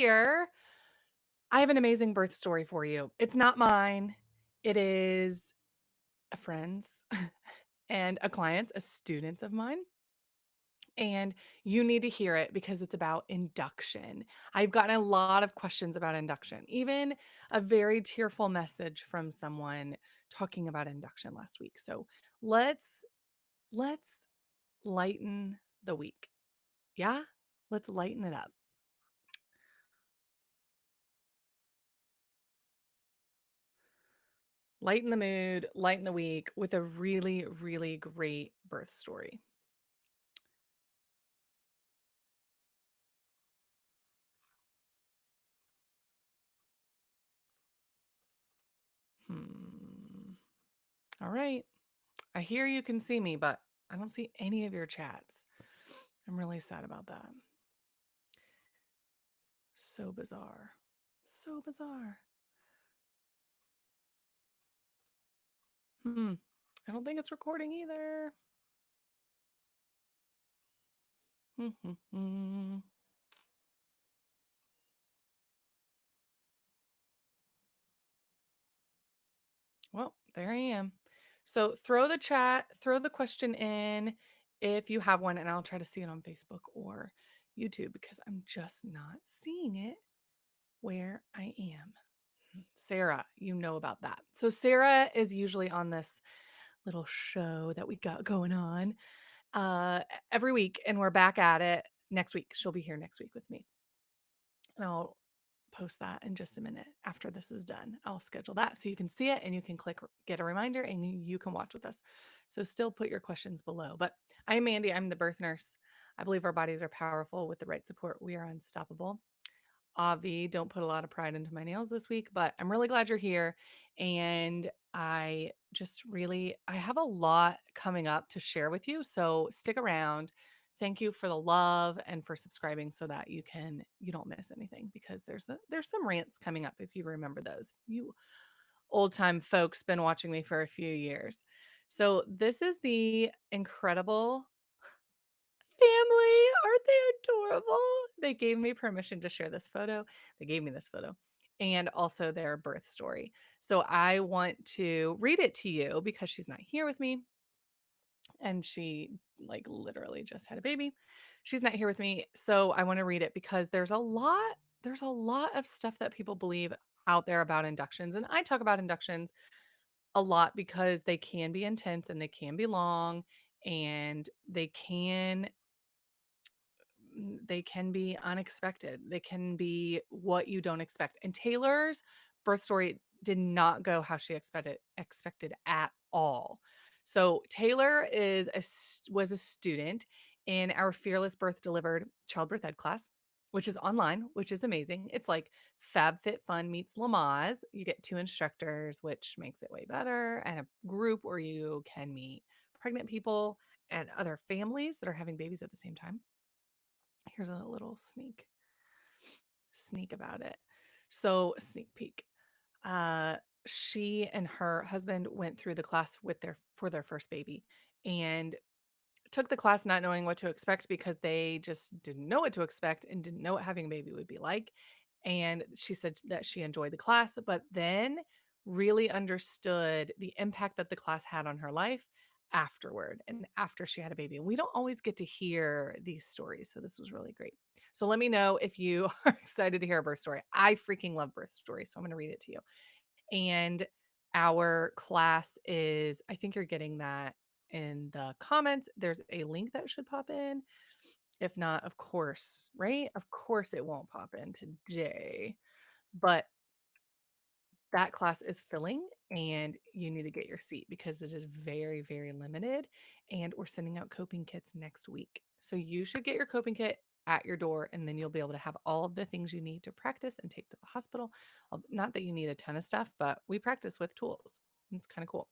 here. I have an amazing birth story for you. It's not mine. It is a friend's and a client's, a student's of mine. And you need to hear it because it's about induction. I've gotten a lot of questions about induction, even a very tearful message from someone talking about induction last week. So let's lighten the week. Yeah? Let's lighten it up. Lighten the mood, lighten the week with a really, really great birth story. Hmm. All right. I hear you can see me, but I don't see any of your chats. I'm really sad about that. So bizarre. So bizarre. Hmm. I don't think it's recording either. Well, there I am. So throw the question in if you have one, and I'll try to see it on Facebook or YouTube because I'm just not seeing it where I am. Sarah, you know about that. So Sarah is usually on this little show that we got going on every week, and we're back at it next week. She'll be here next week with me. And I'll post that in just a minute after this is done. I'll schedule that so you can see it and you can click get a reminder and you can watch with us. So still put your questions below. But I'm Mandy, I'm the birth nurse. I believe our bodies are powerful with the right support. We are unstoppable. Avi, don't put a lot of pride into my nails this week, but I'm really glad you're here. And I have a lot coming up to share with you. So stick around. Thank you for the love and for subscribing so that you don't miss anything because there's some rants coming up if you remember those. You old time folks been watching me for a few years. So this is the incredible family. Aren't they adorable? They gave me permission to share this photo. They gave me this photo and also their birth story. So I want to read it to you because she's not here with me and she like literally just had a baby. She's not here with me. So I want to read it because there's a lot of stuff that people believe out there about inductions, and I talk about inductions a lot because they can be intense and they can be long and they can be unexpected. They can be what you don't expect. And Taylor's birth story did not go how she expected at all. So Taylor was a student in our Fearless Birth Delivered Childbirth Ed class, which is online, which is amazing. It's like FabFitFun meets Lamaze. You get two instructors, which makes it way better, and a group where you can meet pregnant people and other families that are having babies at the same time. Here's a little sneak about it. So, sneak peek. Uh, she and her husband went through the class for their first baby and took the class not knowing what to expect because they just didn't know what to expect and didn't know what having a baby would be like. And she said that she enjoyed the class, but then really understood the impact that the class had on her life afterward and after she had a baby. And we don't always get to hear these stories. So this was really great. So let me know if you are excited to hear a birth story. I freaking love birth stories. So I'm going to read it to you. And our class is, I think you're getting that in the comments. There's a link that should pop in. If not, of course, right? Of course it won't pop in today. But that class is filling and you need to get your seat because it is very, very limited. And we're sending out coping kits next week. So you should get your coping kit at your door and then you'll be able to have all of the things you need to practice and take to the hospital. Not that you need a ton of stuff, but we practice with tools. It's kind of cool.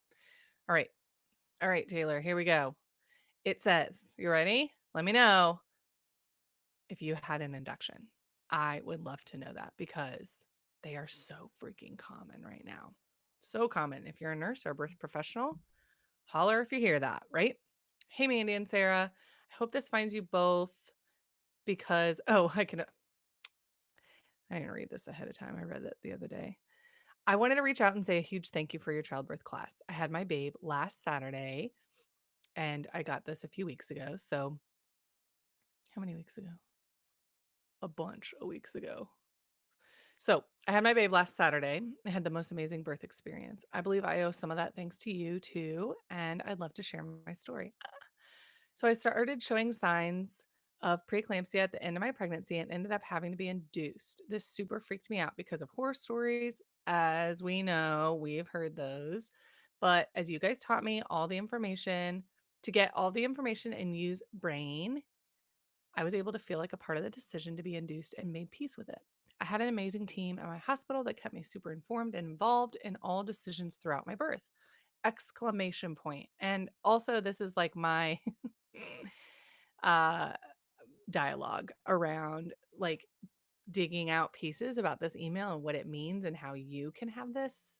All right. All right, Taylor, here we go. It says, you ready? Let me know if you had an induction. I would love to know that because they are so freaking common right now. So common. If you're a nurse or a birth professional, holler if you hear that, right? Hey, Mandy and Sarah. I hope this finds you both because, oh, I can. I didn't read this ahead of time. I read it the other day. I wanted to reach out and say a huge thank you for your childbirth class. I had my babe last Saturday and I got this a few weeks ago. So, how many weeks ago? A bunch of weeks ago. So, I had my babe last Saturday. I had the most amazing birth experience. I believe I owe some of that thanks to you too. And I'd love to share my story. So I started showing signs of preeclampsia at the end of my pregnancy and ended up having to be induced. This super freaked me out because of horror stories. As we know, we've heard those. But as you guys taught me all the information to get all the information and use brain, I was able to feel like a part of the decision to be induced and made peace with it. I had an amazing team at my hospital that kept me super informed and involved in all decisions throughout my birth. Exclamation point. And also this is like my uh dialogue around like digging out pieces about this email and what it means and how you can have this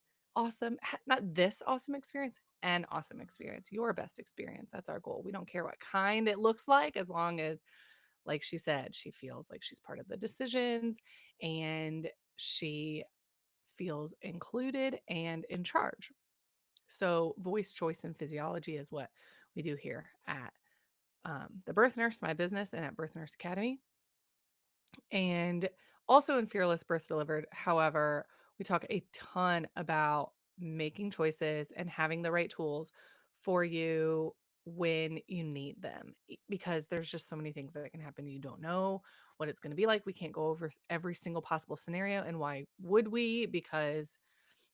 not this awesome experience, an awesome experience, your best experience. That's our goal. We don't care what kind it looks like, as long as, like she said, she feels like she's part of the decisions and she feels included and in charge. So, voice, choice, and physiology is what we do here at the Birth Nurse, my business, and at Birth Nurse Academy. And also in Fearless Birth Delivered, however, we talk a ton about making choices and having the right tools for you when you need them, because there's just so many things that can happen. You don't know what it's going to be like. We can't go over every single possible scenario. And why would we? Because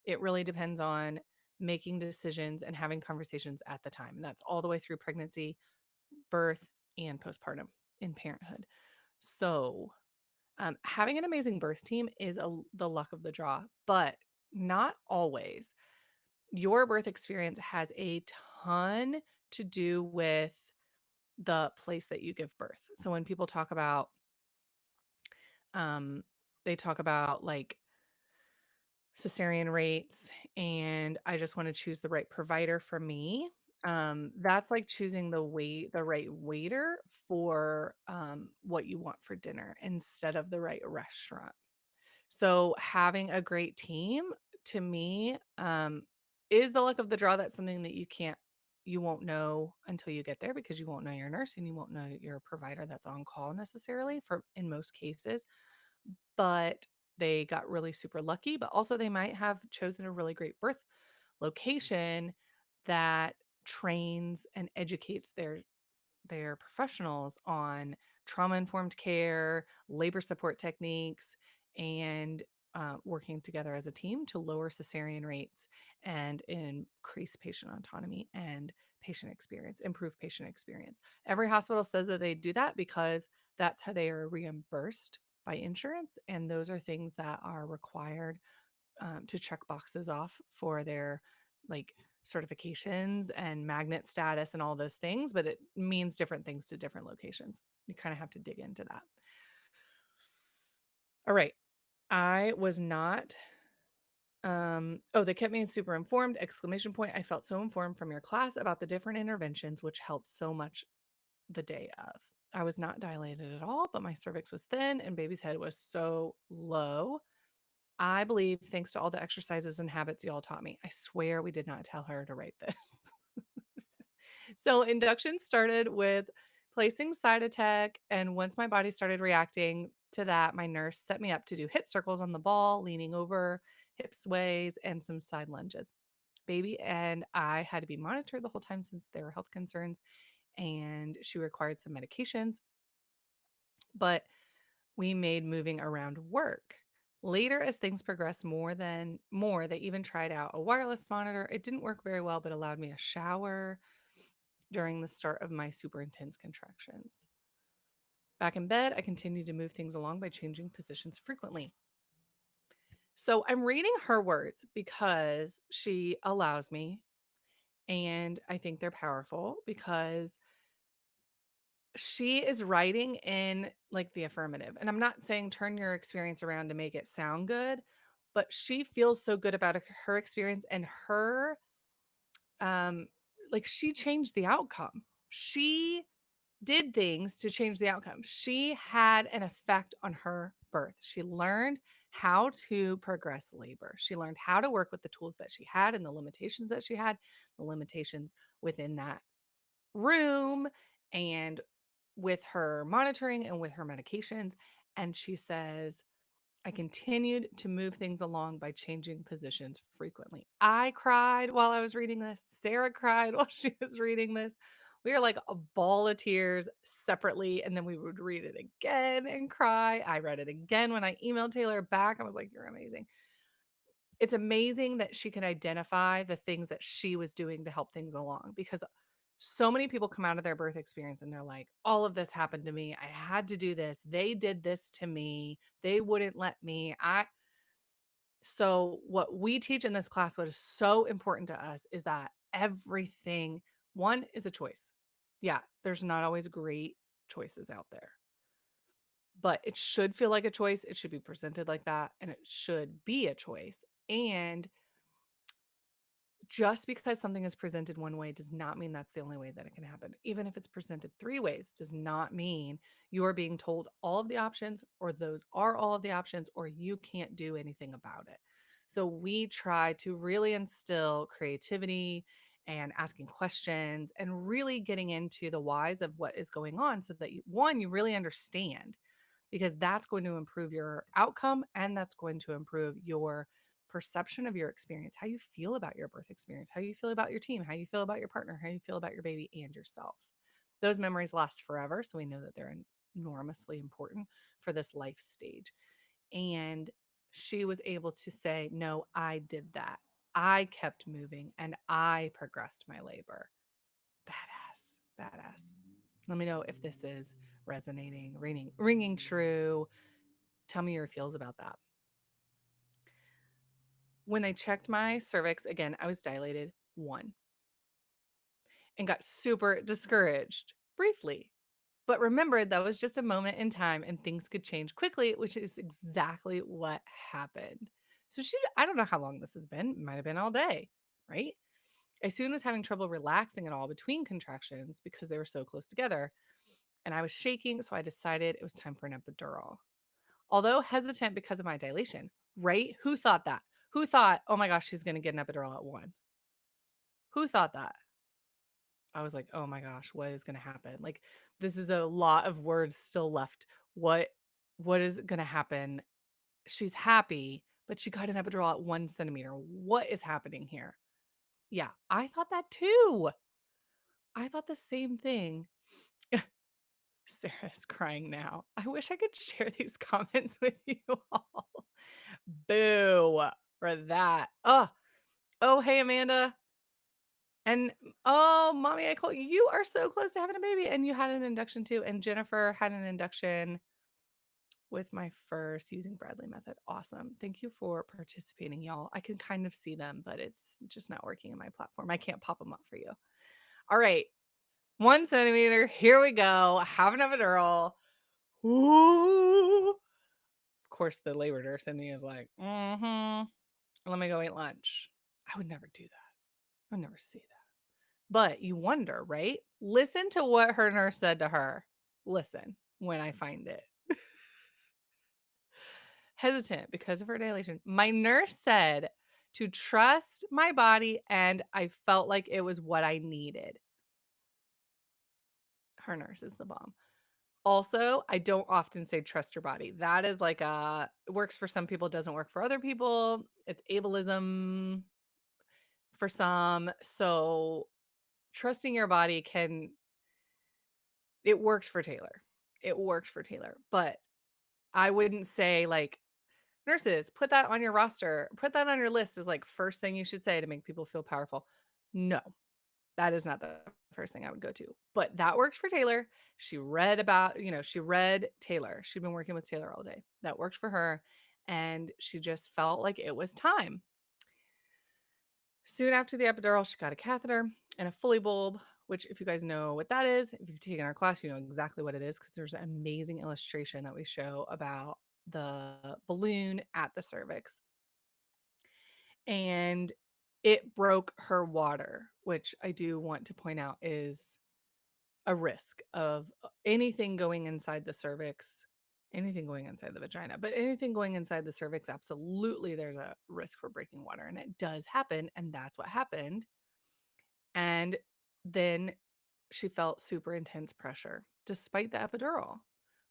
it really depends on making decisions and having conversations at the time. And that's all the way through pregnancy, birth, and postpartum in parenthood. So, having an amazing birth team is the luck of the draw, but not always. Your birth experience has a ton to do with the place that you give birth. So when people talk about, um, they talk about like cesarean rates and I just want to choose the right provider for me. That's like choosing the right waiter for what you want for dinner instead of the right restaurant. So having a great team to me is the luck of the draw. That's something that you won't know until you get there, because you won't know your nurse and you won't know your provider that's on call necessarily for in most cases. But they got really super lucky, but also they might have chosen a really great birth location that trains and educates their professionals on trauma informed care, labor support techniques, and working together as a team to lower cesarean rates and increase patient autonomy and patient experience, improve patient experience. Every hospital says that they do that because that's how they are reimbursed by insurance. And those are things that are required to check boxes off for their like certifications and magnet status and all those things, but it means different things to different locations. You kind of have to dig into that. All right. I was not oh, they kept me super informed, exclamation point. I felt so informed from your class about the different interventions, which helped so much the day of. I was not dilated at all, but my cervix was thin and baby's head was so low. I believe thanks to all the exercises and habits y'all taught me. I swear we did not tell her to write this. So induction started with placing side attack, and once my body started reacting to that, my nurse set me up to do hip circles on the ball, leaning over, hip sways, and some side lunges. Baby and I had to be monitored the whole time since there were health concerns, and she required some medications, but we made moving around work. Later, as things progressed more, they even tried out a wireless monitor. It didn't work very well, but allowed me a shower during the start of my super intense contractions. Back in bed, I continued to move things along by changing positions frequently. So I'm reading her words because she allows me, and I think they're powerful because she is writing in like the affirmative. And I'm not saying turn your experience around to make it sound good, but she feels so good about her experience and her um like she changed the outcome. She did things to change the outcome. She had an effect on her birth. She learned how to progress labor. She learned how to work with the tools that she had and the limitations that she had, the limitations within that room and with her monitoring and with her medications. And she says, I continued to move things along by changing positions frequently. I cried while I was reading this. Sarah cried while she was reading this. We were like a ball of tears separately, and then we would read it again and cry. I read it again when I emailed Taylor back. I was like, you're amazing. It's amazing that she can identify the things that she was doing to help things along, because so many people come out of their birth experience and they're like, all of this happened to me. I had to do this. They did this to me. They wouldn't let me. So what we teach in this class, what is so important to us, is that everything, one, is a choice. Yeah, there's not always great choices out there, but it should feel like a choice. It should be presented like that, and it should be a choice. And just because something is presented one way does not mean that's the only way that it can happen. Even if it's presented three ways, does not mean you are being told all of the options, or those are all of the options, or you can't do anything about it. So we try to really instill creativity and asking questions and really getting into the whys of what is going on, so that you really understand, because that's going to improve your outcome and that's going to improve your perception of your experience, how you feel about your birth experience, how you feel about your team, how you feel about your partner, how you feel about your baby and yourself. Those memories last forever, so we know that they're enormously important for this life stage. And she was able to say, no, I did that. I kept moving and I progressed my labor. Badass, badass. Let me know if this is resonating, ringing true. Tell me your feels about that. When they checked my cervix, again, I was dilated 1 and got super discouraged briefly. But remembered that was just a moment in time and things could change quickly, which is exactly what happened. So I don't know how long this has been. It might have been all day, right? I soon was having trouble relaxing at all between contractions because they were so close together. And I was shaking, so I decided it was time for an epidural. Although hesitant because of my dilation, right? Who thought that? Who thought, oh my gosh, she's going to get an epidural at 1? Who thought that? I was like, oh my gosh, what is going to happen? Like, this is a lot of words still left. What is going to happen? She's happy, but she got an epidural at 1 centimeter. What is happening here? Yeah, I thought that too. I thought the same thing. Sarah's crying now. I wish I could share these comments with you all. Boo for that. Oh, hey, Amanda. And oh, mommy, I call you are so close to having a baby. And you had an induction too. And Jennifer had an induction with my first using Bradley method. Awesome. Thank you for participating, y'all. I can kind of see them, but it's just not working in my platform. I can't pop them up for you. All right. 1 centimeter. Here we go. Have an epidural. Ooh. Of course, the labor nurse in me is like, let me go eat lunch. I would never do that. I would never say that. But you wonder, right? Listen to what her nurse said to her. Listen when I find it. Hesitant because of her dilation. My nurse said to trust my body, and I felt like it was what I needed. Her nurse is the bomb. Also, I don't often say trust your body. That is like it works for some people, doesn't work for other people. It's ableism for some. So trusting your body it works for Taylor. It worked for Taylor. But I wouldn't say like, nurses, put that on your roster, put that on your list as like first thing you should say to make people feel powerful. No, that is not the first thing I would go to. But that worked for Taylor. She read Taylor. She'd been working with Taylor all day. That worked for her. And she just felt like it was time. Soon after the epidural, she got a catheter and a Foley bulb, which, if you guys know what that is, if you've taken our class, you know exactly what it is, because there's an amazing illustration that we show about the balloon at the cervix. And it broke her water, which I do want to point out is a risk of anything going inside the cervix, anything going inside the vagina, but anything going inside the cervix, absolutely there's a risk for breaking water, and it does happen, and that's what happened. And then she felt super intense pressure despite the epidural,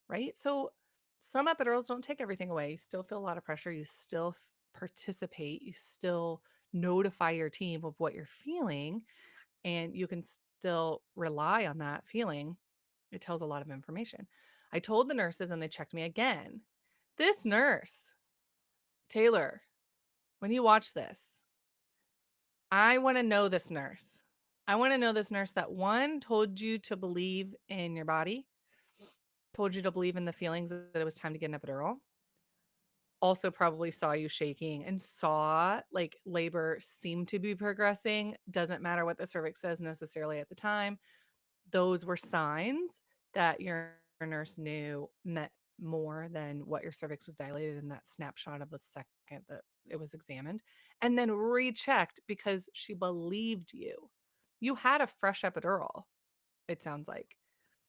right? So some epidurals don't take everything away. You still feel a lot of pressure. You still participate. You still notify your team of what you're feeling, and you can still rely on that feeling. It tells a lot of information. I told the nurses and they checked me again. This nurse, Taylor, when you watch this, I want to know this nurse. I want to know this nurse that one told you to believe in your body, told you to believe in the feelings that it was time to get an epidural, also probably saw you shaking and saw like labor seemed to be progressing. Doesn't matter what the cervix says necessarily at the time. Those were signs that your nurse knew meant more than what your cervix was dilated in that snapshot of the second that it was examined, and then rechecked because she believed you. You had a fresh epidural, it sounds like.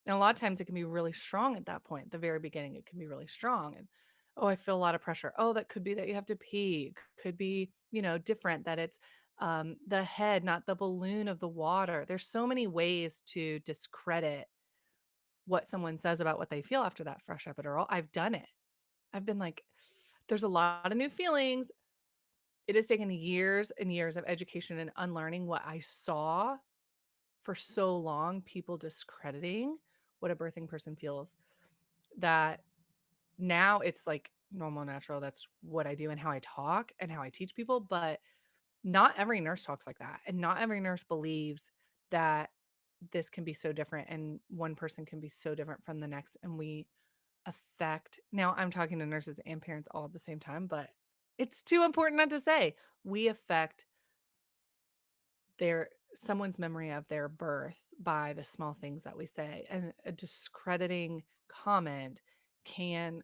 And a lot of times it can be really strong at that point. At the very beginning, it can be really strong. And oh, I feel a lot of pressure. Oh, that could be that you have to pee. Could be, different that it's the head, not the balloon of the water. There's so many ways to discredit what someone says about what they feel after that fresh epidural. I've done it. I've been like, there's a lot of new feelings. It has taken years and years of education and unlearning what I saw for so long, people discrediting what a birthing person feels, that now it's like normal, natural. That's what I do and how I talk and how I teach people. But not every nurse talks like that. And not every nurse believes that this can be so different and one person can be so different from the next. And we affect, now I'm talking to nurses and parents all at the same time, but it's too important not to say, we affect their someone's memory of their birth by the small things that we say. And a discrediting comment can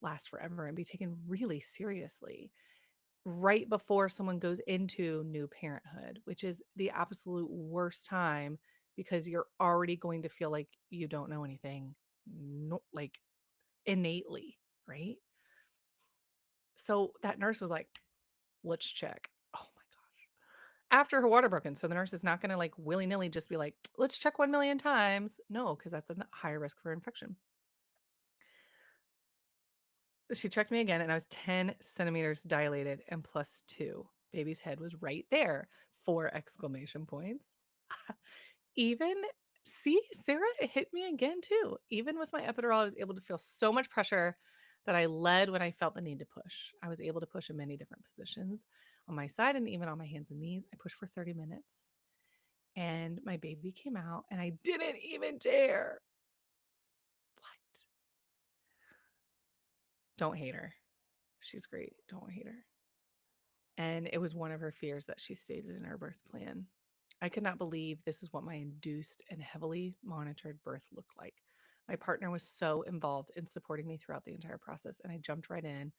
last forever and be taken really seriously right before someone goes into new parenthood, which is the absolute worst time because you're already going to feel like you don't know anything, no, like innately, right? So that nurse was like, let's check. Oh my gosh. After her water broken. So the nurse is not going to like willy nilly just be like, let's check 1 million times. No, because that's a higher risk for infection. She checked me again and I was 10 centimeters dilated and +2. Baby's head was right there. 4 exclamation points. Even, see, Sarah, it hit me again too. Even with my epidural, I was able to feel so much pressure that I led when I felt the need to push. I was able to push in many different positions on my side and even on my hands and knees. I pushed for 30 minutes and my baby came out and I didn't even dare. What? Don't hate her. She's great. Don't hate her. And it was one of her fears that she stated in her birth plan. I could not believe this is what my induced and heavily monitored birth looked like. My partner was so involved in supporting me throughout the entire process, and I jumped right in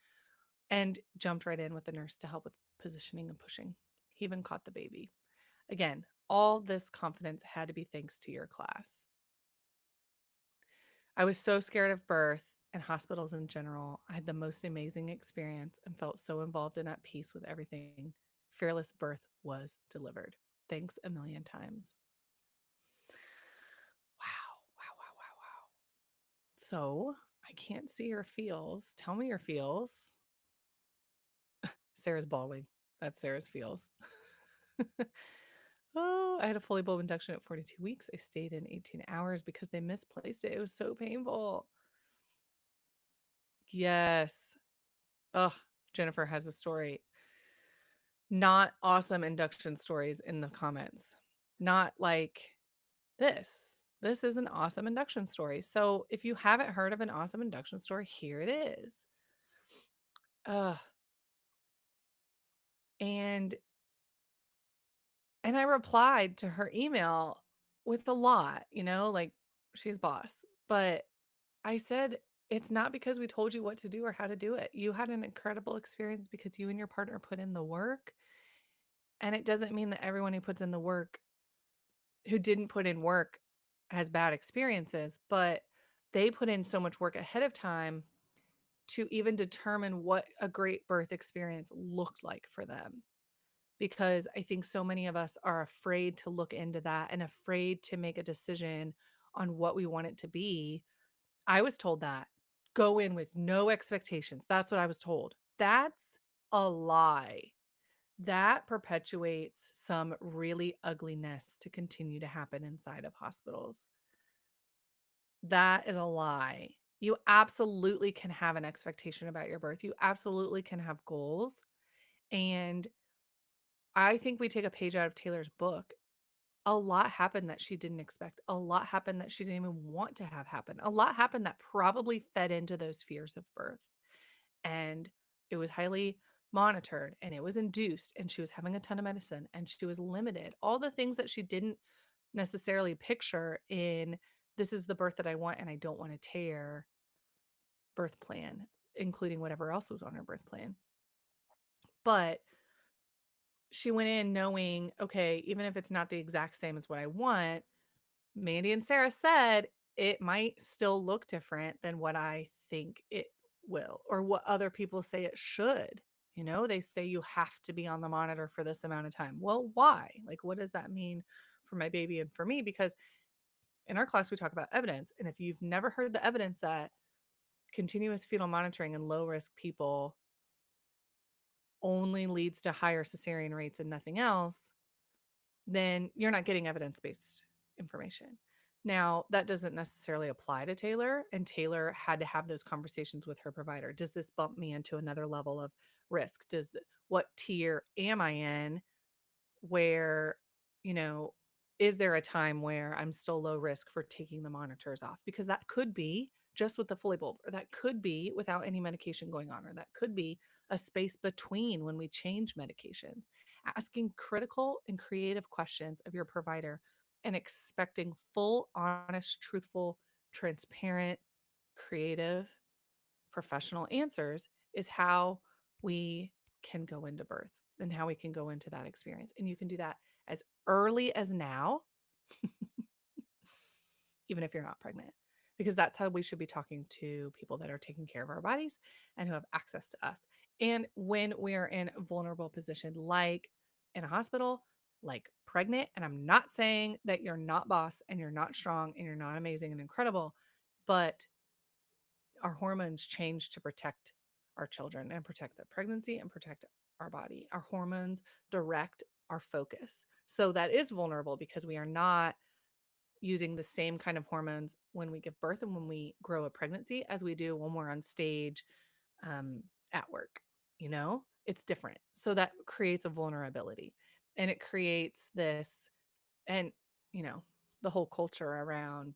with the nurse to help with positioning and pushing. He even caught the baby. Again, all this confidence had to be thanks to your class. I was so scared of birth and hospitals in general. I had the most amazing experience and felt so involved and at peace with everything. Fearless birth was delivered. Thanks a million times. Wow, wow, wow, wow, wow. So I can't see your feels. Tell me your feels. Sarah's bawling. That's Sarah's feels. Oh, I had a fully bulb induction at 42 weeks. I stayed in 18 hours because they misplaced it. It was so painful. Yes. Oh, Jennifer has a story. Not awesome induction stories in the comments. Not like this. This is an awesome induction story. So if you haven't heard of an awesome induction story, here it is. Uh, and and I replied to her email with a lot, like she's boss. But I said, it's not because we told you what to do or how to do it. You had an incredible experience because you and your partner put in the work. And it doesn't mean that everyone who puts in the work, who didn't put in work, has bad experiences, but they put in so much work ahead of time to even determine what a great birth experience looked like for them. Because I think so many of us are afraid to look into that and afraid to make a decision on what we want it to be. I was told that go in with no expectations. That's what I was told. That's a lie. That perpetuates some really ugliness to continue to happen inside of hospitals. That is a lie. You absolutely can have an expectation about your birth. You absolutely can have goals. And I think we take a page out of Taylor's book. A lot happened that she didn't expect. A lot happened that she didn't even want to have happen. A lot happened that probably fed into those fears of birth. And it was highly monitored and it was induced and she was having a ton of medicine and she was limited. All the things that she didn't necessarily picture in this is the birth that I want and I don't want to tear birth plan, including whatever else was on her birth plan. But she went in knowing, okay, even if it's not the exact same as what I want, Mandy and Sarah said it might still look different than what I think it will or what other people say it should. You know, they say you have to be on the monitor for this amount of time. Well, why? Like, what does that mean for my baby and for me? Because in our class, we talk about evidence. And if you've never heard the evidence that continuous fetal monitoring in low risk people only leads to higher cesarean rates and nothing else, then you're not getting evidence based information. Now, that doesn't necessarily apply to Taylor, and Taylor had to have those conversations with her provider. Does this bump me into another level of risk? What tier am I in where, you know, is there a time where I'm still low risk for taking the monitors off? Because that could be just with the fully bulb, or that could be without any medication going on, or that could be a space between when we change medications. Asking critical and creative questions of your provider and expecting full, honest, truthful, transparent, creative, professional answers is how we can go into birth and how we can go into that experience. And you can do that as early as now, even if you're not pregnant, because that's how we should be talking to people that are taking care of our bodies and who have access to us. And when we're in a vulnerable position, like in a hospital, like pregnant, and I'm not saying that you're not boss and you're not strong and you're not amazing and incredible, but our hormones change to protect our children and protect the pregnancy and protect our body. Our hormones direct our focus. So that is vulnerable because we are not using the same kind of hormones when we give birth and when we grow a pregnancy as we do when we're on stage at work. You know, it's different. So that creates a vulnerability and it creates this, and, you know, the whole culture around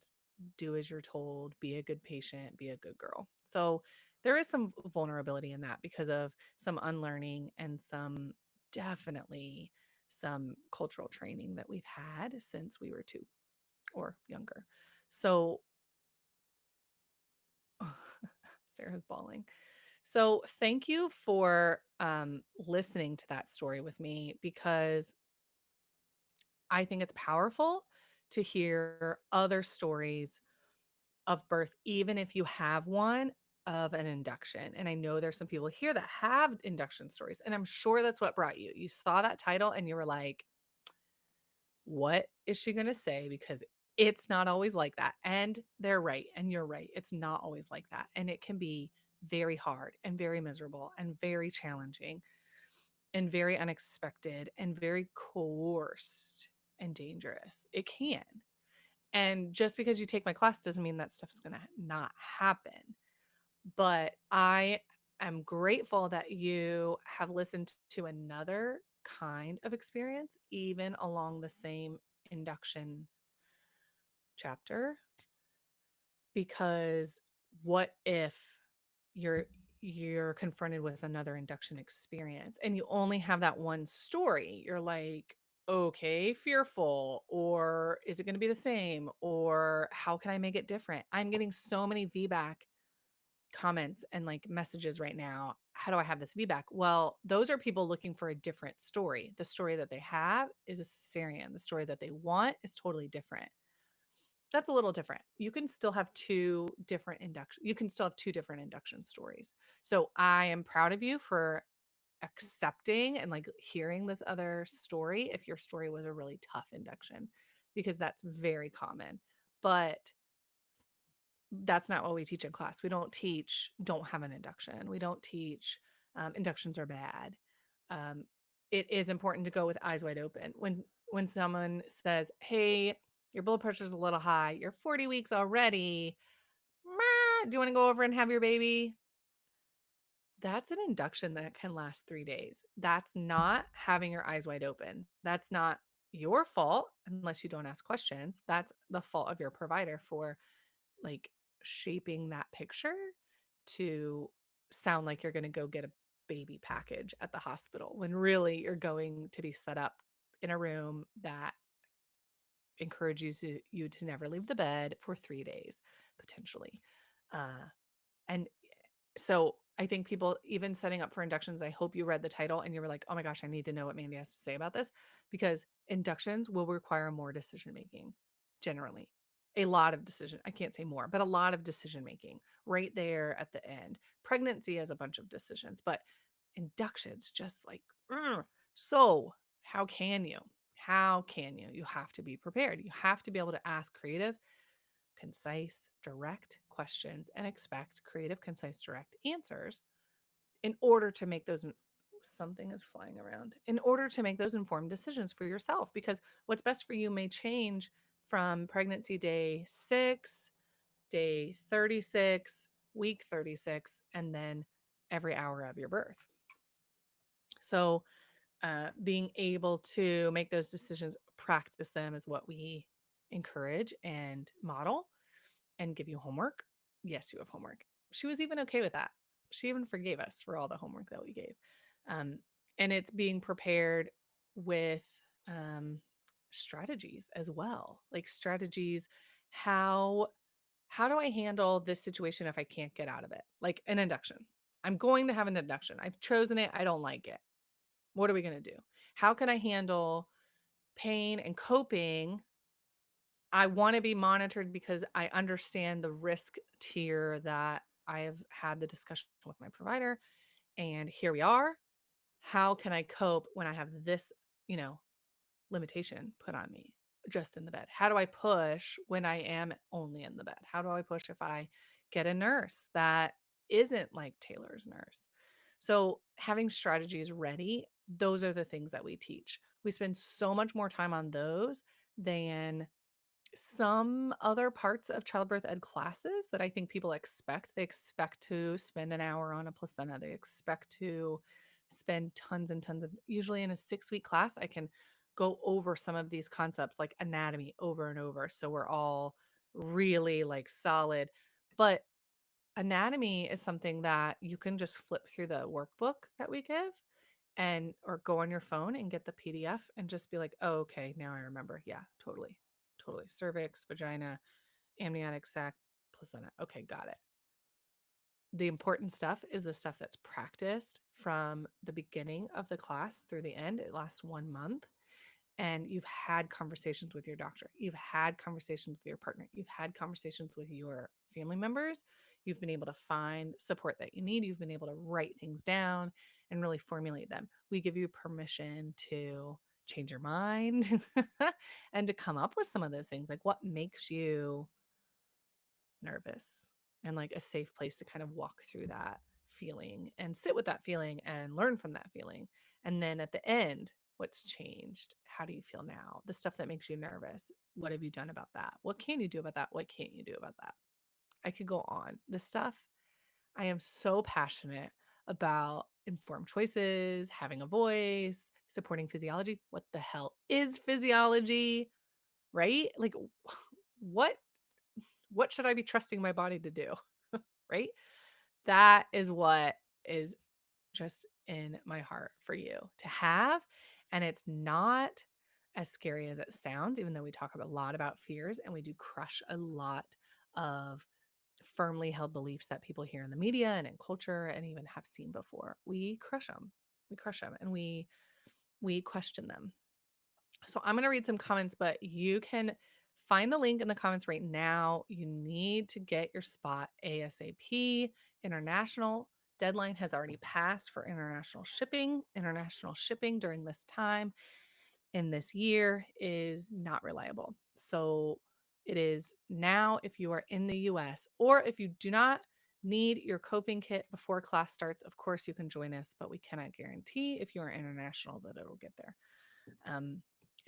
do as you're told, be a good patient, be a good girl. So there is some vulnerability in that because of some unlearning and some definitely some cultural training that we've had since we were 2 or younger. So Sarah's bawling. So thank you for listening to that story with me because I think it's powerful to hear other stories of birth, even if you have one of an induction. And I know there's some people here that have induction stories, and I'm sure that's what brought you. You saw that title and you were like, what is she going to say? Because it's not always like that. And they're right. And you're right. It's not always like that. And it can be very hard and very miserable and very challenging and very unexpected and very coerced and dangerous. It can. And just because you take my class doesn't mean that stuff's going to not happen. But I am grateful that you have listened to another kind of experience, even along the same induction chapter. Because what if you're confronted with another induction experience and you only have that one story? You're like, okay, fearful, or is it going to be the same, or how can I make it different? I'm getting so many VBAC comments and like messages right now. How do I have this feedback? Well, those are people looking for a different story. The story that they have is a cesarean. The story that they want is totally different. That's a little different. You can still have two different induction. You can still have two different induction stories. So I am proud of you for accepting and like hearing this other story if your story was a really tough induction, because that's very common. But that's not what we teach in class. We don't teach don't have an induction. We don't teach inductions are bad. Um, it is important to go with eyes wide open. When someone says, "Hey, your blood pressure is a little high. You're 40 weeks already. Do you want to go over and have your baby?" That's an induction that can last 3 days. That's not having your eyes wide open. That's not your fault unless you don't ask questions. That's the fault of your provider for like shaping that picture to sound like you're going to go get a baby package at the hospital when really you're going to be set up in a room that encourages you to never leave the bed for 3 days potentially. And so I think people even setting up for inductions, I hope you read the title and you were like, oh my gosh, I need to know what Mandy has to say about this, because inductions will require more decision making generally. A lot of decision, I can't say more, but a lot of decision making right there at the end. Pregnancy has a bunch of decisions, but inductions just like, "Ugh." So how can you? How can you? You have to be prepared. You have to be able to ask creative, concise, direct questions and expect creative, concise, direct answers in order to make those. Something is flying around. In order to make those informed decisions for yourself, because what's best for you may change from pregnancy day 6, day 36, week 36, and then every hour of your birth. So, being able to make those decisions, practice them is what we encourage and model, and give you homework. Yes, you have homework. She was even okay with that. She even forgave us for all the homework that we gave. Um, and it's being prepared with um, strategies as well. Like strategies, how how do I handle this situation if I can't get out of it? Like an induction. I'm going to have an induction. I've chosen it. I don't like it. What are we going to do? How can I handle pain and coping? I want to be monitored because I understand the risk tier that I have had the discussion with my provider. And here we are. How can I cope when I have this, you know, limitation put on me just in the bed? How do I push when I am only in the bed? How do I push if I get a nurse that isn't like Taylor's nurse? So, having strategies ready, those are the things that we teach. We spend so much more time on those than some other parts of childbirth ed classes that I think people expect. They expect to spend an hour on a placenta. They expect to spend tons and tons of, usually in a 6-week class, I can go over some of these concepts like anatomy over and over. So we're all really like solid. But anatomy is something that you can just flip through the workbook that we give and or go on your phone and get the PDF and just be like, "Oh, okay, now I remember. Yeah, totally. Totally. Cervix, vagina, amniotic sac, placenta. Okay, got it." The important stuff is the stuff that's practiced from the beginning of the class through the end. It lasts 1 month, and you've had conversations with your doctor. You've had conversations with your partner. You've had conversations with your family members. You've been able to find support that you need. You've been able to write things down and really formulate them. We give you permission to change your mind and to come up with some of those things. Like, what makes you nervous, and like a safe place to kind of walk through that feeling and sit with that feeling and learn from that feeling. And then at the end, what's changed? How do you feel now? The stuff that makes you nervous, what have you done about that? What can you do about that? What can't you do about that? I could go on. This stuff, I am so passionate about informed choices, having a voice, supporting physiology. What the hell is physiology? Right? Like what what should I be trusting my body to do? Right? That is what is just in my heart for you to have. And it's not as scary as it sounds, even though we talk a lot about fears and we do crush a lot of firmly held beliefs that people hear in the media and in culture and even have seen before. We crush them. We crush them and we question them. So I'm going to read some comments, but you can find the link in the comments right now. You need to get your spot ASAP. International deadline has already passed for international shipping. International shipping during this time in this year is not reliable. So it is now if you are in the US, or if you do not need your coping kit before class starts, of course you can join us, but we cannot guarantee if you are international that it'll get there.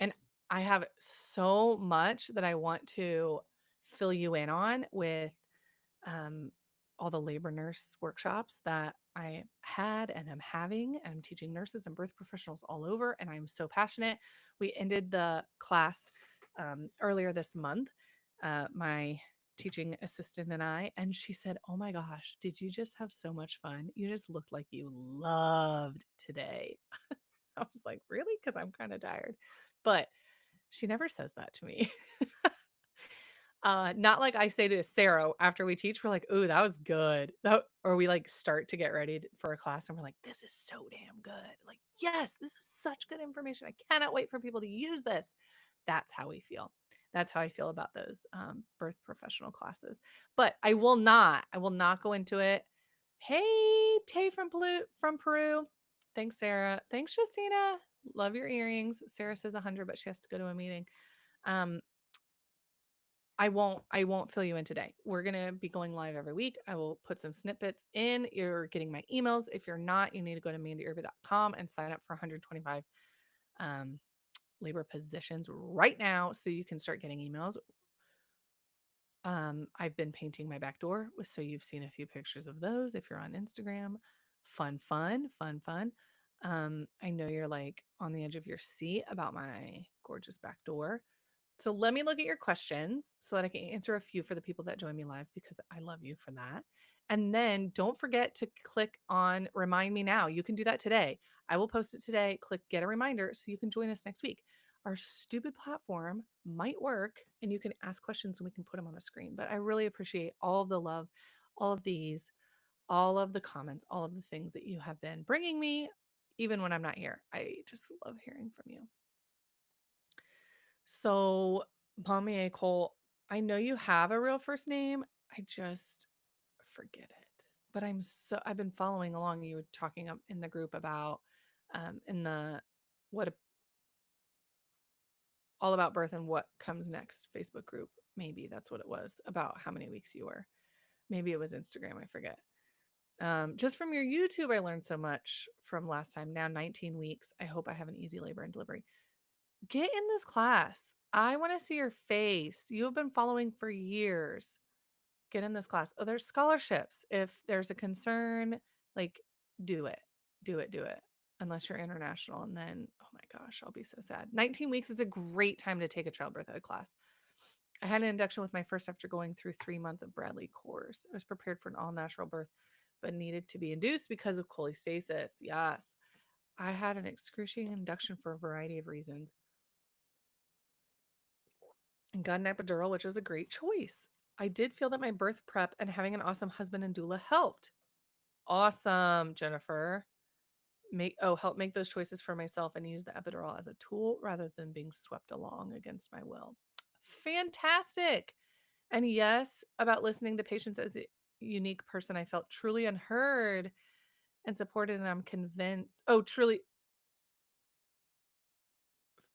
And I have so much that I want to fill you in on with um, all the labor nurse workshops that I had and am having. And I'm teaching nurses and birth professionals all over, and I'm so passionate. We ended the class earlier this month, my teaching assistant and I, and she said, "Oh my gosh, did you just have so much fun? You just looked like you loved today." I was like, "Really?" Because I'm kind of tired. But she never says that to me. Not like I say to Sarah after we teach, we're like, "Ooh, that was good." Or we like start to get ready for a class and we're like, "This is so damn good." Like, "Yes, this is such good information. I cannot wait for people to use this." That's how we feel. That's how I feel about those birth professional classes. But I will not go into it. Hey, Tay from Peru. Thanks, Sarah. Thanks, Justina. Love your earrings. Sarah says 100, but she has to go to a meeting. Um, I won't fill you in today. We're going to be going live every week. I will put some snippets in. You're getting my emails. If you're not, you need to go to mandyurba.com and sign up for 125 um, labor positions right now so you can start getting emails. I've been painting my back door, so you've seen a few pictures of those if you're on Instagram. Fun, fun, fun, fun. I know you're like on the edge of your seat about my gorgeous back door. So let me look at your questions so that I can answer a few for the people that join me live, because I love you for that. And then don't forget to click on remind me now. You can do that today. I will post it today. Click get a reminder so you can join us next week. Our stupid platform might work and you can ask questions and we can put them on the screen. But I really appreciate all of the love, all of these, all of the comments, all of the things that you have been bringing me, even when I'm not here. I just love hearing from you. So, Pommier Cole, I know you have a real first name. I just forget it. But I've been following along. You were talking in the group about in the what all about birth and what comes next Facebook group. Maybe that's what it was, about how many weeks you were. Maybe it was Instagram. I forget. Just from your YouTube, I learned so much from last time. Now 19 weeks. I hope I have an easy labor and delivery. Get in this class. I want to see your face. You have been following for years. Get in this class. Oh, there's scholarships. If there's a concern, like do it. Do it. Do it. Unless you're international. And then, oh my gosh, I'll be so sad. 19 weeks is a great time to take a childbirth ed class. I had an induction with my first after going through 3 months of Bradley course. I was prepared for an all natural birth, but needed to be induced because of cholestasis. Yes. I had an excruciating induction for a variety of reasons and got an epidural, which was a great choice. I did feel that my birth prep and having an awesome husband and doula helped. Awesome, Jennifer. Help make those choices for myself and use the epidural as a tool rather than being swept along against my will. Fantastic. And yes, about listening to patients as a unique person, I felt truly unheard and supported, and I'm convinced. Oh, truly,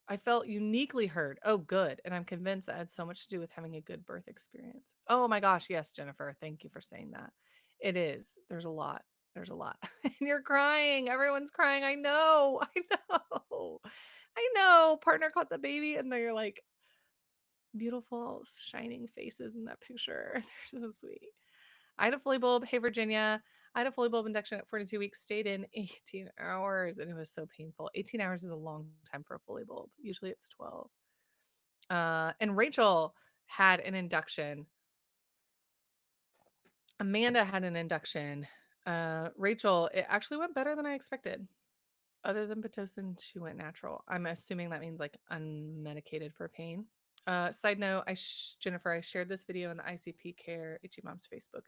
I felt uniquely heard. Oh, good. And I'm convinced that had so much to do with having a good birth experience. Oh my gosh. Yes, Jennifer. Thank you for saying that. It is. There's a lot. There's a lot. And you're crying. Everyone's crying. I know. I know. I know. Partner caught the baby and they're like beautiful, shining faces in that picture. They're so sweet. I had a fully bulb. Hey, Virginia. I had a fully bulb induction at 42 weeks, stayed in 18 hours, and it was so painful. 18 hours is a long time for a fully bulb. Usually it's 12. And Rachel had an induction. Amanda had an induction. Rachel, it actually went better than I expected. Other than Pitocin, she went natural. I'm assuming that means like unmedicated for pain. Side note, Jennifer, I shared this video in the ICP Care Itchy Moms Facebook.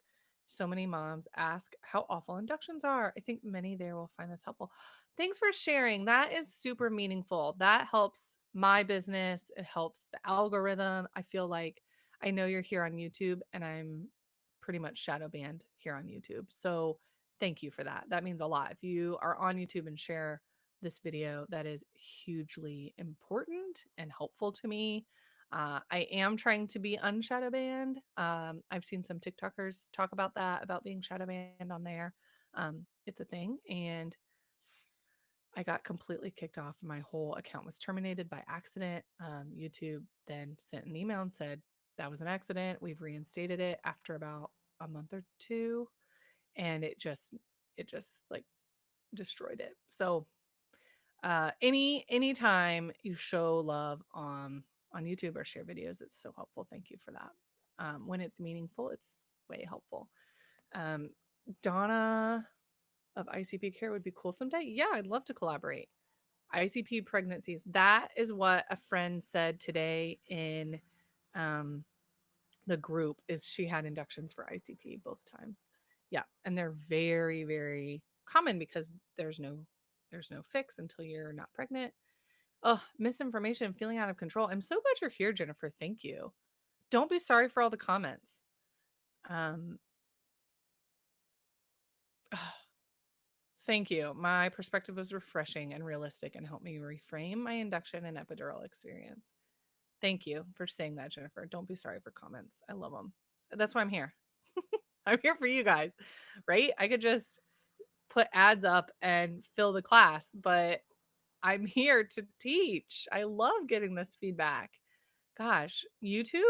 So many moms ask how awful inductions are. I think many there will find this helpful. Thanks for sharing. That is super meaningful. That helps my business. It helps the algorithm. I feel like I know you're here on YouTube and I'm pretty much shadow banned here on YouTube. So thank you for that. That means a lot. If you are on YouTube and share this video, that is hugely important and helpful to me. I am trying to be unshadow banned. I've seen some TikTokers talk about that, about being shadow banned on there. It's a thing. And I got completely kicked off. My whole account was terminated by accident. YouTube then sent an email and said that was an accident. We've reinstated it after about a month or two, and it just like destroyed it. So anytime you show love on YouTube or share videos, it's so helpful. Thank you for that. When it's meaningful, it's way helpful. Um, Donna of ICP Care would be cool someday. Yeah, I'd love to collaborate. ICP pregnancies. That is what a friend said today in um, the group. Is she had inductions for ICP both times. Yeah, and they're very very common because there's no fix until you're not pregnant. Oh, misinformation, feeling out of control. I'm so glad you're here, Jennifer. Thank you. Don't be sorry for all the comments. Um, Thank you. My perspective was refreshing and realistic and helped me reframe my induction and epidural experience. Thank you for saying that, Jennifer. Don't be sorry for comments. I love them. That's why I'm here. I'm here for you guys, right? I could just put ads up and fill the class, but I'm here to teach. I love getting this feedback. Gosh, YouTube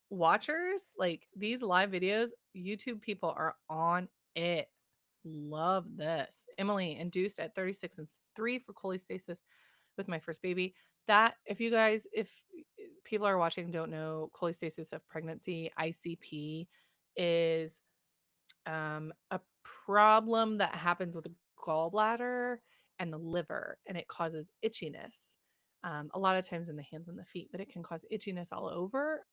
watchers, like these live videos, YouTube people are on it. Love this. Emily induced at 36 and 3 for cholestasis with my first baby. That if people are watching and don't know, cholestasis of pregnancy, ICP, is a problem that happens with the gallbladder and the liver, and it causes itchiness. A lot of times in the hands and the feet, but it can cause itchiness all over.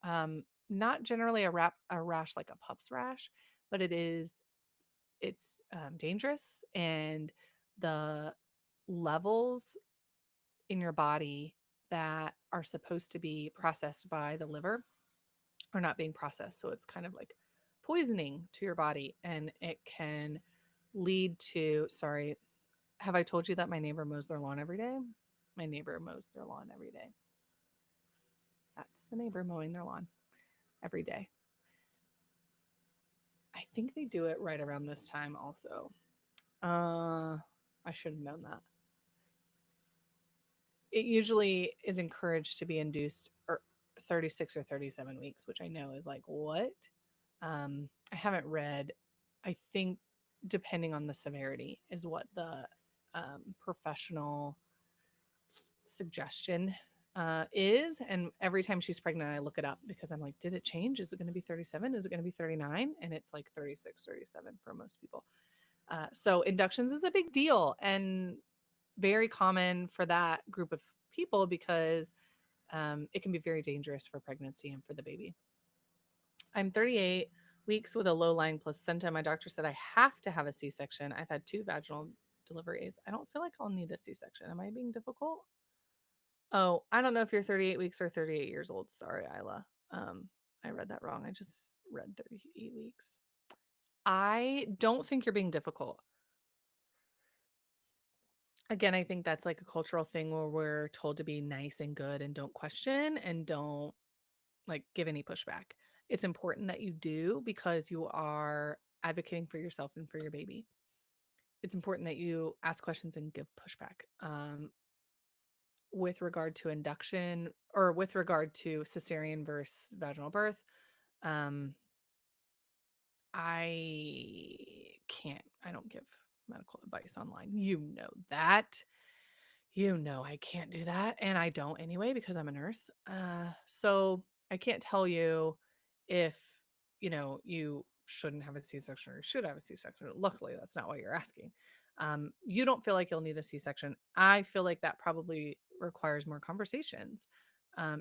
Not generally a rash like a pup's rash, but it's dangerous, and the levels in your body that are supposed to be processed by the liver are not being processed. So it's kind of like poisoning to your body, and it can lead to, sorry, have I told you that my neighbor mows their lawn every day? My neighbor mows their lawn every day. That's the neighbor mowing their lawn every day. I think they do it right around this time also. I should have known that. It usually is encouraged to be induced 36 or 37 weeks, which I know is like, what? I haven't read. I think depending on the severity is what the professional suggestion is. And every time she's pregnant, I look it up because I'm like, did it change? Is it going to be 37? Is it going to be 39? And it's like 36, 37 for most people. So inductions is a big deal and very common for that group of people because it can be very dangerous for pregnancy and for the baby. I'm 38 weeks with a low lying placenta. My doctor said I have to have a C section. I've had 2 vaginal deliveries. I don't feel like I'll need a C section. Am I being difficult? Oh, I don't know if you're 38 weeks or 38 years old. Sorry, Isla. I read that wrong. I just read 38 weeks. I don't think you're being difficult. Again, I think that's like a cultural thing where we're told to be nice and good and don't question and don't like give any pushback. It's important that you do because you are advocating for yourself and for your baby. It's important that you ask questions and give pushback. With regard to induction or with regard to cesarean versus vaginal birth, um, I don't give medical advice online. You know that. You know I can't do that, and I don't anyway because I'm a nurse. So I can't tell you if you shouldn't have a C-section or you should have a C-section. Luckily, that's not what you're asking. You don't feel like you'll need a C-section. I feel like that probably requires more conversations.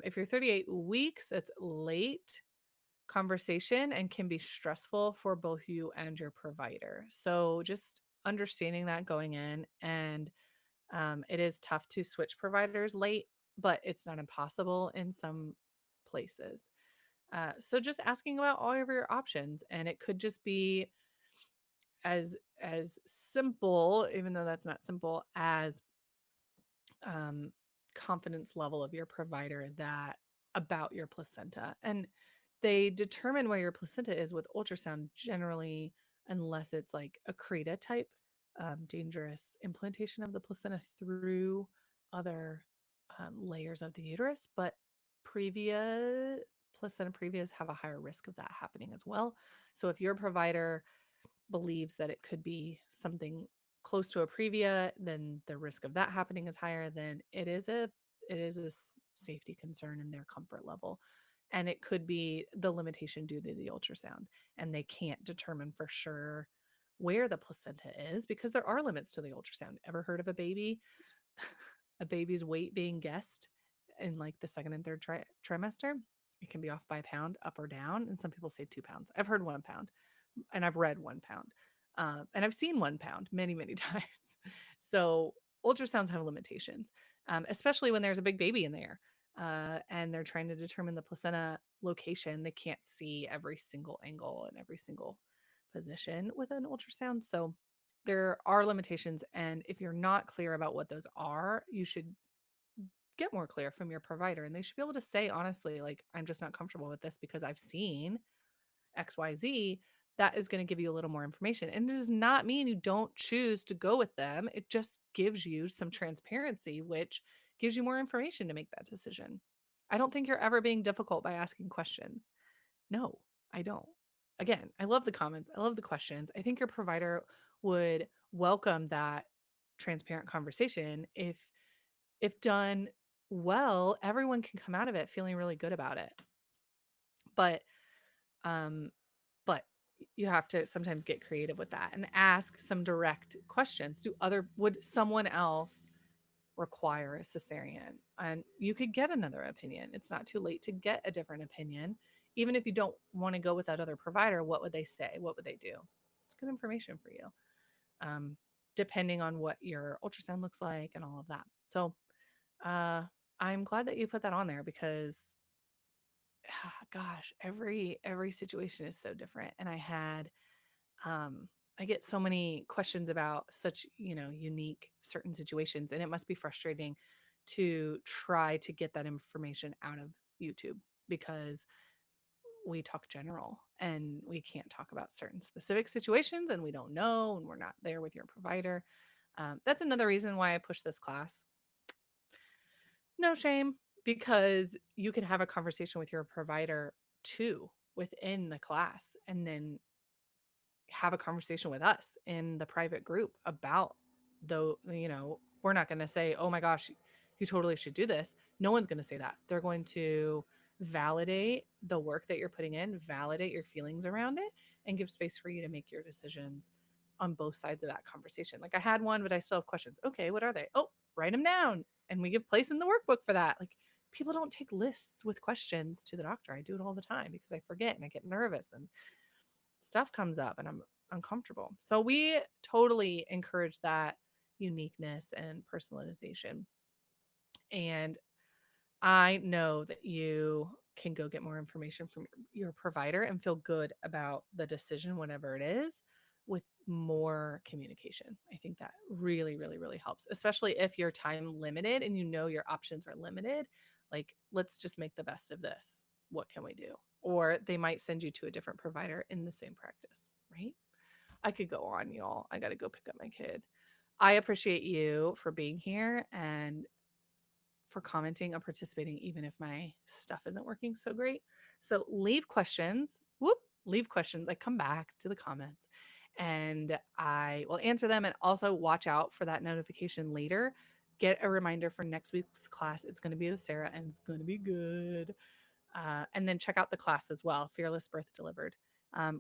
If you're 38 weeks, it's late conversation and can be stressful for both you and your provider. So just understanding that going in, and it is tough to switch providers late. but it's not impossible in some places. So just asking about all of your options, and it could just be as simple, even though that's not simple, as um, confidence level of your provider that about your placenta. And they determine where your placenta is with ultrasound generally, unless it's like a CRETA type dangerous implantation of the placenta through other layers of the uterus. But previa placenta previas have a higher risk of that happening as well. So if your provider believes that it could be something close to a previa, then the risk of that happening is higher. Then it is a safety concern in their comfort level. And it could be the limitation due to the ultrasound. And they can't determine for sure where the placenta is because there are limits to the ultrasound. Ever heard of a baby's weight being guessed in like the second and third trimester? It can be off by a pound, up or down. And some people say 2 pounds. I've heard 1 pound and I've read 1 pound. And I've seen 1 pound many, many times. So ultrasounds have limitations, especially when there's a big baby in there and they're trying to determine the placenta location. They can't see every single angle and every single position with an ultrasound. So there are limitations. And if you're not clear about what those are, you should get more clear from your provider. And they should be able to say, honestly, like, I'm just not comfortable with this because I've seen XYZ, that is going to give you a little more information. And it does not mean you don't choose to go with them. It just gives you some transparency, which gives you more information to make that decision. I don't think you're ever being difficult by asking questions. No, I don't. Again, I love the comments. I love the questions. I think your provider would welcome that transparent conversation if done well, everyone can come out of it feeling really good about it. But um but you have to sometimes get creative with that and ask some direct questions. Would someone else require a cesarean? And you could get another opinion. It's not too late to get a different opinion. Even if you don't want to go with that other provider, what would they say? What would they do? It's good information for you, um, depending on what your ultrasound looks like and all of that. So uh, I'm glad that you put that on there because gosh, every situation is so different. And um I get so many questions about such, unique certain situations, and it must be frustrating to try to get that information out of YouTube because we talk general and we can't talk about certain specific situations and we don't know and we're not there with your provider. That's another reason why I push this class. No shame, because you can have a conversation with your provider too within the class and then have a conversation with us in the private group about we're not going to say, oh my gosh, you totally should do this. No one's going to say that. They're going to validate the work that you're putting in, validate your feelings around it, and give space for you to make your decisions on both sides of that conversation. Like I had one, but I still have questions. Okay, what are they? Oh, write them down. And we give place in the workbook for that. Like people don't take lists with questions to the doctor. I do it all the time because I forget and I get nervous and stuff comes up and I'm uncomfortable. So we totally encourage that uniqueness and personalization. And I know that you can go get more information from your provider and feel good about the decision, whatever it is, with more communication. I think that really, really, really helps, especially if you're time limited and you know your options are limited. Like, let's just make the best of this. What can we do? Or they might send you to a different provider in the same practice, right? I could go on, y'all. I got to go pick up my kid. I appreciate you for being here and for commenting or participating, even if my stuff isn't working so great. So leave questions. Leave questions. I come back to the comments and I will answer them, and also watch out for that notification later. Get a reminder for next week's class. It's going to be with Sarah and it's going to be good. And then check out the class as well, Fearless Birth Delivered.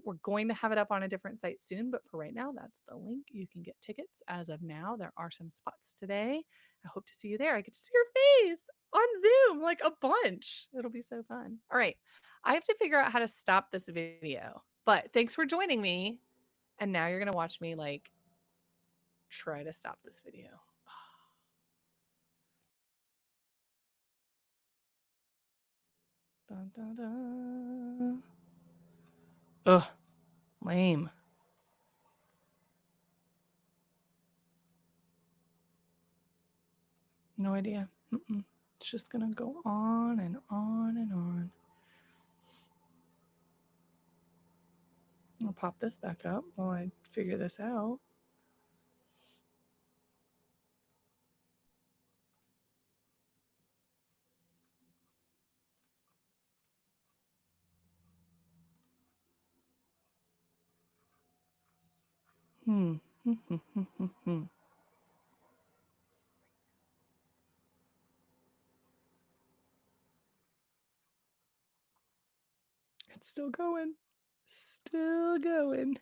We're going to have it up on a different site soon, but for right now, that's the link. You can get tickets as of now. There are some spots today. I hope to see you there. I get to see your face on Zoom, like a bunch. It'll be so fun. All right. I have to figure out how to stop this video, but thanks for joining me. And now you're going to watch me like try to stop this video. Dun, dun, dun. Ugh, lame. No idea. It's just gonna go on and on and on. I'll pop this back up while I figure this out. Hmm. It's still going. Still going.